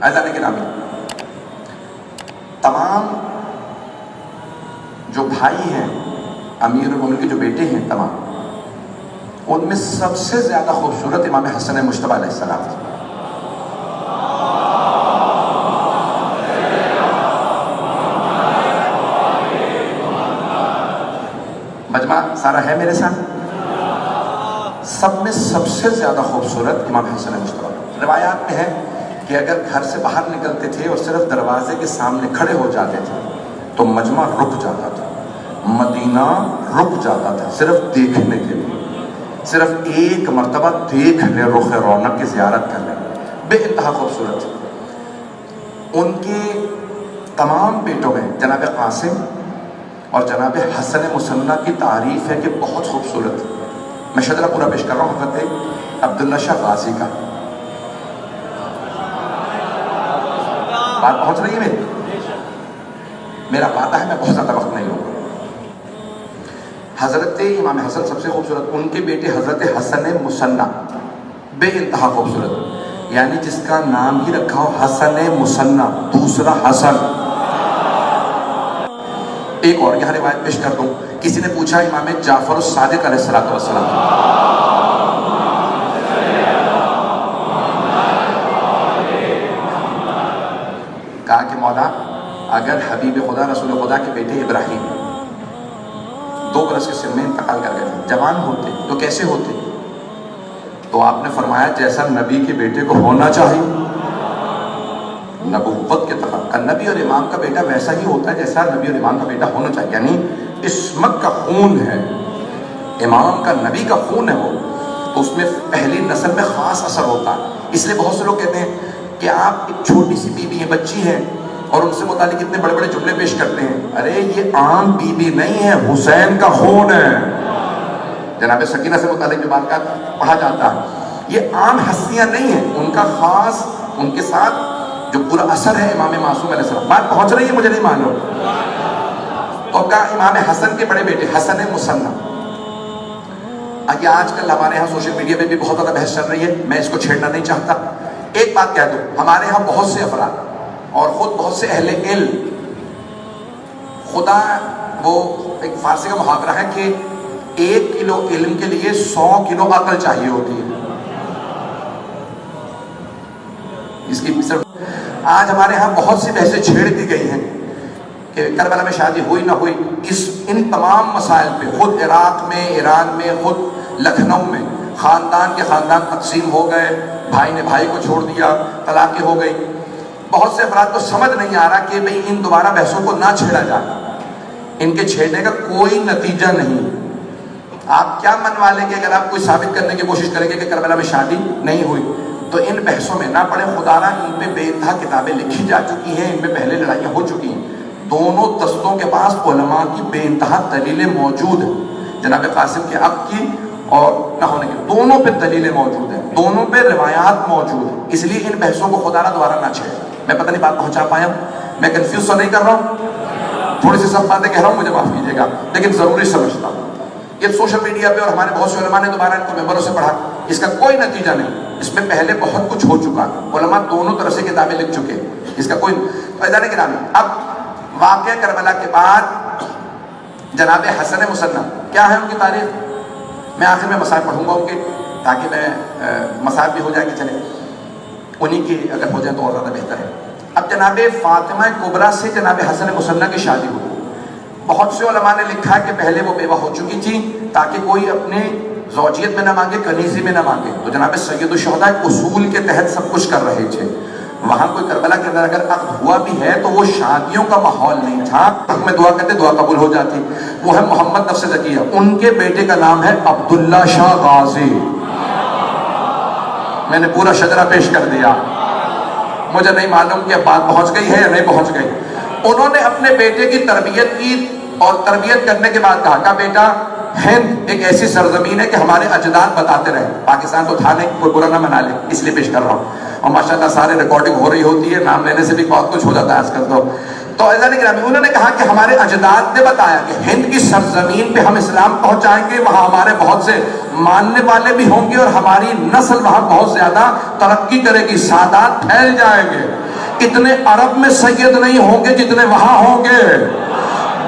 اعزائے گرامی، تمام جو بھائی ہیں، امیر المومنین کے جو بیٹے ہیں تمام، ان میں سب سے زیادہ خوبصورت امام حسن مجتبیٰ علیہ السلام تھے۔ مجمع سارا ہے میرے ساتھ؟ سب میں سب سے زیادہ خوبصورت امام حسن مجتبیٰ۔ روایات میں ہے کہ اگر گھر سے باہر نکلتے تھے اور صرف دروازے کے سامنے کھڑے ہو جاتے تھے تو مجمع رک جاتا تھا، مدینہ رک جاتا تھا صرف دیکھنے کے لیے، صرف ایک مرتبہ دیکھ لے رخ رونق کی زیارت کر لے۔ بے انتہا خوبصورت تھے۔ ان کے تمام بیٹوں میں جناب قاسم اور جناب حسن مثنیٰ کی تعریف ہے کہ بہت خوبصورت۔ میں شجرہ پورا پیش کر رہا ہوں حضرت عبداللہ شاہ غازی کا۔ بات پہنچ رہی ہے میرا وعدہ ہے میں بہت زیادہ وقت نہیں لوں گا۔ حضرت امام حسن سب سے خوبصورت، ان کے بیٹے حضرت حسن مثنیٰ بے انتہا خوبصورت، یعنی جس کا نام ہی رکھا ہو حسن مثنیٰ، دوسرا حسن۔ ایک اور یہاں روایت پیش کر دوں، کسی نے پوچھا امام جعفر الصادق علیہ السلام، کہا کہ مولا اگر حبیب خدا رسول خدا کے بیٹے ابراہیم 2 برس کے سن میں انتقال کر گئے تھے، جوان ہوتے تو کیسے ہوتے؟ تو آپ نے فرمایا جیسا نبی کے بیٹے کو ہونا چاہیے، نبوت کے تحت نبی اور امام کا بیٹا ویسا ہی ہوتا ہے جیسا نبی اور امام کا بیٹا ہونا چاہیے، یعنی عصمت کا خون ہے، امام کا نبی کا خون ہے وہ، تو اس میں پہلی نسل میں خاص اثر ہوتا ہے۔ اس لیے بہت سے لوگ کہتے ہیں کہ آپ ایک چھوٹی سی بی بی ہیں، بچی ہیں، اور ان سے متعلق اتنے بڑے بڑے جملے پیش کرتے ہیں۔ ارے یہ عام بی بی نہیں ہے، حسین کا خون ہے۔ جناب سکینہ سے متعلق جو بات کا پڑھا جاتا ہے، یہ عام ہستیاں نہیں ہیں، ان کا خاص، ان کے ساتھ جو پورا اثر ہے امام معصوم علیہ السلام۔ بات پہنچ رہی ہے؟ مجھے نہیں معلوم۔ تو کہا امام حسن کے بڑے بیٹے حسن مثنیٰ۔ آگے آج کل ہمارے ہاں سوشل میڈیا پہ بھی بہت زیادہ بحث چل رہی ہے، میں اس کو چھیڑنا نہیں چاہتا۔ ایک بات کہہ دوں، ہمارے ہاں بہت سے افراد اور خود بہت سے اہل علم، خدا وہ ایک فارسی کا محاورہ ہے کہ 1 کلو علم کے لیے 100 کلو عقل چاہیے ہوتی ہے۔ اس کی صرف آج ہمارے ہاں بہت سی بحثیں چھیڑ دی گئی ہیں کہ کربلا میں شادی ہوئی نہ ہوئی، ان تمام مسائل پہ خود عراق میں، ایران میں، خود لکھنؤ میں خاندان کے خاندان تقسیم ہو گئے، بھائی نے بھائی کو چھوڑ دیا، طلاقیں ہو گئی۔ بہت سے افراد کو سمجھ نہیں آ رہا کہ بھئی ان دوبارہ بحثوں کو نہ چھیڑا جائے، ان کے چھیڑنے کا کوئی نتیجہ نہیں۔ آپ کیا منوا لیں گے اگر آپ کوئی ثابت کرنے کی کوشش کریں گے کہ کربلا میں شادی نہیں ہوئی؟ تو ان بحثوں میں نہ پڑے، خدا را ان پہ بے انتہا کتابیں لکھی جا چکی ہیں، ان میں پہلے لڑائیاں ہو چکی ہیں۔ دونوں دستوں کے پاس علماء کی بے انتہا دلیلیں موجود ہیں، جناب قاسم کے عقد کی اور نہ ہونے کی، دونوں پہ دلیلیں موجود ہیں، دونوں پہ روایات موجود ہیں۔ اس لیے ان بحثوں کو خدا را دوبارہ نہ چھیڑیں۔ میں پتہ نہیں بات پہنچا پایا، میں کنفیوز تو نہیں کر رہا ہوں، تھوڑی سی سب باتیں کہہ رہا ہوں، مجھے معاف کیجیے گا، لیکن ضروری سمجھتا ہوں۔ یہ سوشل میڈیا پہ اور ہمارے بہت سے علماء نے دوبارہ ان کو ممبروں سے پڑھا، اس کا کوئی نتیجہ نہیں، اس میں پہلے بہت کچھ ہو چکا، علماء دونوں طرف سے کتابیں لکھ چکے، اس کا کوئی اعزائے گرامی۔ اب واقعہ کربلا کے بعد جناب حسن مثنیٰ کیا ہے ان کی تاریخ؟ میں آخر میں مسائل پڑھوں گا ان کے، تاکہ میں مسائل بھی ہو جائے کہ چلے انہی کی اگر ہو جائے تو اور زیادہ بہتر ہے۔ اب جناب فاطمہ کبریٰ سے جناب حسن مثنیٰ کی شادی ہوئی۔ بہت سے علماء نے لکھا ہے کہ پہلے وہ بیوہ ہو چکی تھی تاکہ کوئی اپنے زوجیت میں نہ مانگے، کنیزی میں نہ مانگے، تو جناب سید الشہداء ایک اصول کے تحت سب کچھ کر رہے تھے۔ وہاں کوئی کربلا کے اندر اگر عقد ہوا بھی ہے تو وہ شادیوں کا ماحول نہیں تھا، میں دعا کرتے دعا قبول ہو جاتی۔ وہ ہے محمد نفس زکیہ، ان کے بیٹے کا نام ہے عبداللہ شاہ غازی۔ میں نے پورا شجرہ پیش کر دیا، مجھے نہیں معلوم کہ اب بات پہنچ گئی ہے یا نہیں پہنچ گئی۔ انہوں نے اپنے بیٹے کی تربیت کی اور تربیت کرنے کے بعد کہا کہ بیٹا ہند ایک ایسی سرزمین ہے کہ ہمارے اجداد بتاتے رہے، پاکستان تو تھا نہیں، کوئی برا نہ منا لے، اس لیے پیش کر رہا ہوں۔ اور ماشاءاللہ سارے ریکارڈنگ ہو رہی ہوتی ہے، نام لینے سے بھی بہت کچھ ہو جاتا ہے آج کل تو اعزائے گرامی، انہوں نے کہا کہ ہمارے اجداد نے بتایا کہ ہند کی سرزمین پہ ہم اسلام پہنچائیں گے، وہاں ہمارے بہت سے ماننے والے بھی ہوں گے اور ہماری نسل وہاں بہت زیادہ ترقی کرے گی، سادات پھیل جائیں گے۔ اتنے عرب میں سید نہیں ہوں گے جتنے وہاں ہوں گے.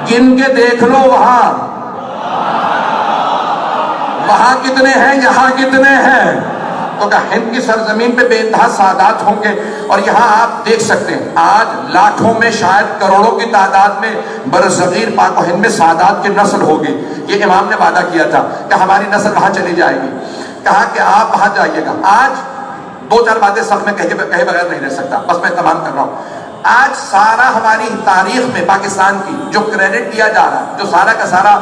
گن کے دیکھ لو وہاں کتنے ہیں، یہاں کتنے ہیں. تو کہ ہند کی سرزمین پہ بے انتہا سادات ہوں گے، اور یہاں آپ دیکھ سکتے ہیں آج لاکھوں میں شاید کروڑوں کی تعداد میں برصغیر پاک و ہند میں سادات کی نسل ہوگی. یہ امام نے وعدہ کیا تھا کہ ہماری نسل وہاں چلی جائے گی. کہا کہ آپ وہاں جائیے گا. آج دو چار باتیں سب میں کہے بغیر نہیں رہ سکتا، بس میں تمام کر رہا ہوں. آج سارا ہماری تاریخ میں پاکستان کی جو کریڈٹ دیا جا رہا ہے، جو سارا کا سارا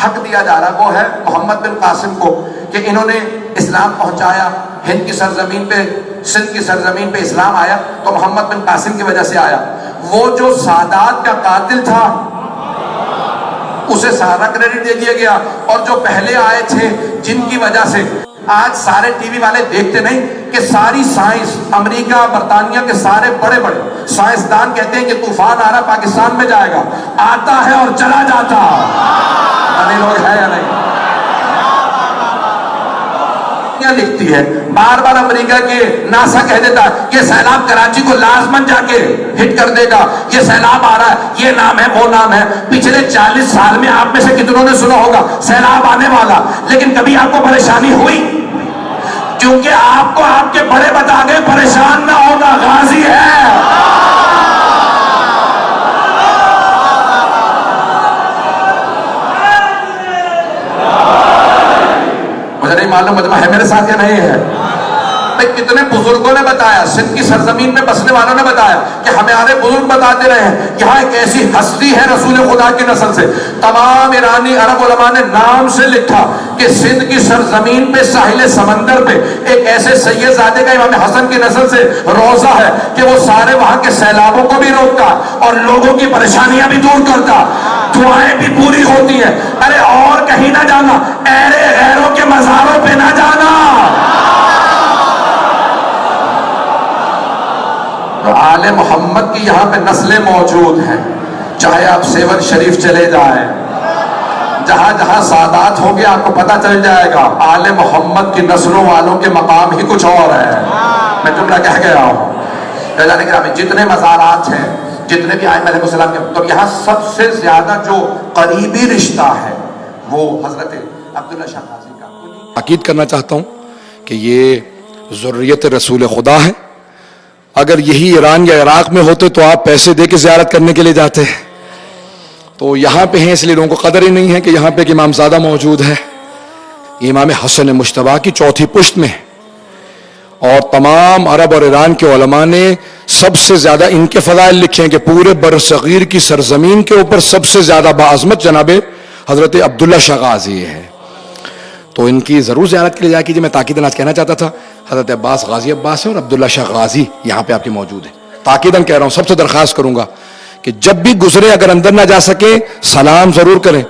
حق دیا جا رہا ہے، وہ ہے محمد بن قاسم کو، کہ انہوں نے اسلام پہنچایا. ہند کی سرزمین پہ، سندھ کی سرزمین پہ اسلام آیا تو محمد بن قاسم کی وجہ سے آیا. وہ جو سادات کا قاتل تھا اسے سارا کریڈٹ دے دیا گیا، اور جو پہلے آئے تھے جن کی وجہ سے آج سارے ٹی وی والے دیکھتے نہیں کہ ساری سائنس، امریکہ برطانیہ کے سارے بڑے بڑے سائنسدان کہتے ہیں کہ طوفان آ رہا پاکستان میں جائے گا، آتا ہے اور چلا جاتا. لوگ ہے یا نہیں؟ لکھتی ہے بار بار امریکہ کے ناسا کہہ دیتا ہے یہ سیلاب کراچی کو لازمن جا کے ہٹ کر دے گا، یہ سیلاب آ رہا ہے، یہ نام ہے وہ نام ہے. پچھلے 40 سال میں آپ میں سے کتنوں نے سنا ہوگا سیلاب آنے والا، لیکن کبھی آپ کو پریشانی ہوئی؟ کیونکہ آپ کو آپ کے بڑے بتا گئے پریشان نہ ہوگا، غازی ہے. مجھے نہیں معلوم مجمع ہے میرے ساتھ یا نہیں ہے. کتنے بزرگوں نے بتایا، سندھ کی سرزمین میں بسنے والوں نے بتایا کہ ہمارے بزرگ بتاتے رہے ہیں یہاں ایک ایسی ہستی ہے رسول خدا کی نسل سے. تمام ایرانی عرب علماء نے نام سے لکھا کہ سندھ کی سرزمین پہ ساحل سمندر پہ ایک ایسے سید زادے کا امام حسن کی نسل سے روزہ ہے کہ وہ سارے وہاں کے سیلابوں کو بھی روکتا اور لوگوں کی پریشانیاں بھی دور کرتا، دعائیں بھی پوری ہوتی ہیں. ارے اور کہیں نہ جانا، ایرے غیروں کے مزاروں پہ نہ جانا. آل محمد کی یہاں پہ نسلیں موجود ہیں. چاہے آپ سیون شریف چلے جائیں، جہاں جہاں سادات ہوں گے آپ کو پتہ چل جائے گا آل محمد کی نسلوں والوں کے مقام ہی کچھ اور ہے. میں جملہ کہہ گیا ہوں. جتنے مزارات ہیں، جتنے بھی ائمہ علیہ السلام کے، تو یہاں سب سے زیادہ جو قریبی رشتہ ہے وہ حضرت عبداللہ شاہ غازی کا. تاکید کرنا چاہتا ہوں کہ یہ ذریت رسول خدا ہے. اگر یہی ایران یا عراق میں ہوتے تو آپ پیسے دے کے زیارت کرنے کے لیے جاتے ہیں. تو یہاں پہ ہیں اس لیے لوگوں کو قدر ہی نہیں ہے کہ یہاں پہ ایک امام زادہ موجود ہے. امام حسن مجتبیٰ کی چوتھی پشت میں، اور تمام عرب اور ایران کے علماء نے سب سے زیادہ ان کے فضائل لکھے ہیں کہ پورے برصغیر کی سرزمین کے اوپر سب سے زیادہ باعظمت جناب حضرت عبداللہ شاہ غازی ہے. تو ان کی ضرور زیارت کے لیے جا کیجیے. میں تاکیداً آج کہنا چاہتا تھا حضرت عباس غازی عباس ہے اور عبداللہ شاہ غازی یہاں پہ آپ کے موجود ہیں. تاکیداً کہہ رہا ہوں، سب سے درخواست کروں گا کہ جب بھی گزرے اگر اندر نہ جا سکیں سلام ضرور کریں.